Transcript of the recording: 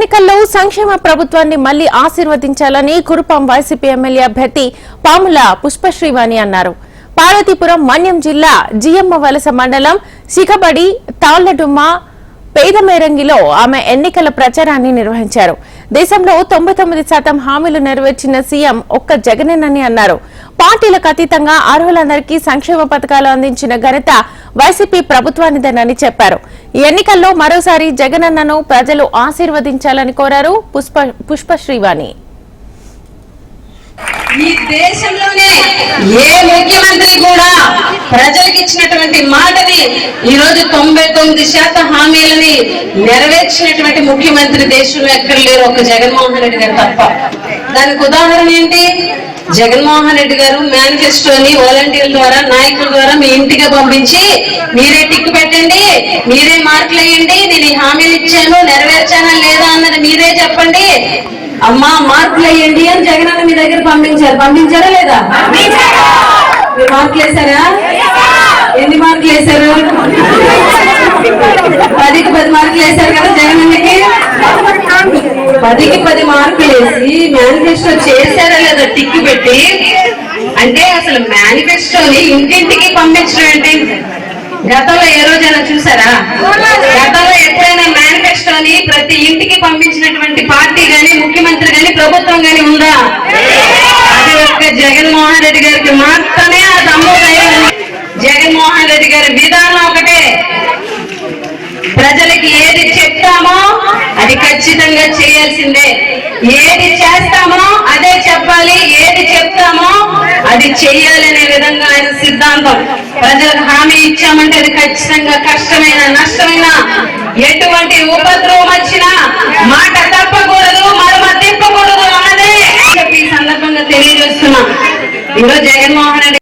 ఎన్నికల్లో సంక్షేమ ప్రభుత్వాన్ని మళ్లీ ఆశీర్వదించాలని కురుపాం వైసీపీ ఎమ్మెల్యే అభ్యర్థి పాముల పుష్పశ్రీవాణి అన్నారు. పార్వతీపురం మన్యం జిల్లా జియమ్మ వలస మండలం శిఖబడి తాళ్లడుమ్మ పేదమేరంగిలో ఆమె ఎన్నికల ప్రచారాన్ని నిర్వహించారు. దేశంలో 99% హామీలు నెరవేర్చిన సీఎం ఒక్క జగనేనని అన్నారు. పార్టీలకు అతీతంగా అర్హులందరికీ సంక్షేమ పథకాలు అందించిన ఘనత వైసీపీ ప్రభుత్వానిదేనని చెప్పారు. ఈ ఎన్నికల్లో మరోసారి జగనన్నను ప్రజలు ఆశీర్వదించాలని కోరారు పుష్పశ్రీవాణి. ఈ దేశంలోనే ఏ ముఖ్యమంత్రి కూడా ప్రజలకు ఇచ్చినటువంటి మాటని ఈ రోజు 99% హామీలని నెరవేర్చినటువంటి ముఖ్యమంత్రి దేశంలో ఎక్కడ లేరు, ఒక జగన్మోహన్ రెడ్డి గారు తప్ప. దానికి ఉదాహరణ ఏంటి? జగన్మోహన్ రెడ్డి గారు మేనిఫెస్టోని వాలంటీర్ల ద్వారా నాయకుల ద్వారా మీ ఇంటికి పంపించి మీరే టిక్ పెట్టండి, మీరే మార్కులు వేయండి, నేను ఈ హామీలు ఇచ్చాను నెరవేర్చానా లేదా అన్నది మీరే చెప్పండి, అమ్మా మార్కులు వేయండి అని జగనన్న మీ దగ్గర పంపించారా లేదా? మీరు మార్కులు వేసారా? ఎన్ని మార్కులు వేశారు? 10కి 10 మార్కులు వేశారు కదా జగనన్నకి. 10కి 10 మార్కులు వేసి మేనిఫెస్టో చేశారా లేదా టిక్ పెట్టి. అంటే అసలు మేనిఫెస్టోని ఇంటింటికి పంపించడం ఏంటి? గతంలో ఏ రోజైనా చూసారా? గతంలో ఎప్పుడైనా మేనిఫెస్టోని ప్రతి ఇంటికి పంపించినటువంటి పార్టీ గాని ముఖ్యమంత్రి గాని ప్రభుత్వం గాని ఉందా? అది ఒక్క జగన్మోహన్ రెడ్డి గారికి మాత్రమే ఆ దమ్ము ధైర్యం. జగన్మోహన్ రెడ్డి గారి విధానం ఒకటే, ప్రజలకి ఏది చెప్తామో అది ఖచ్చితంగా చేయాల్సిందే, ఏది చేస్తామో అదే చెప్పాలి, ఏది చెప్తామో అది చెయ్యాలనే విధంగా ఆయన సిద్ధాంతం. ప్రజలకు హామీ ఇచ్చామంటే అది ఖచ్చితంగా కష్టమైన నష్టమైన ఎటువంటి ఉపద్రవం వచ్చినా మాట తప్పకూడదు, మరమ తిప్పకూడదు అన్నదే ఈ సందర్భంగా తెలియజేస్తున్నా. ఈరోజు జగన్మోహన్ రెడ్డి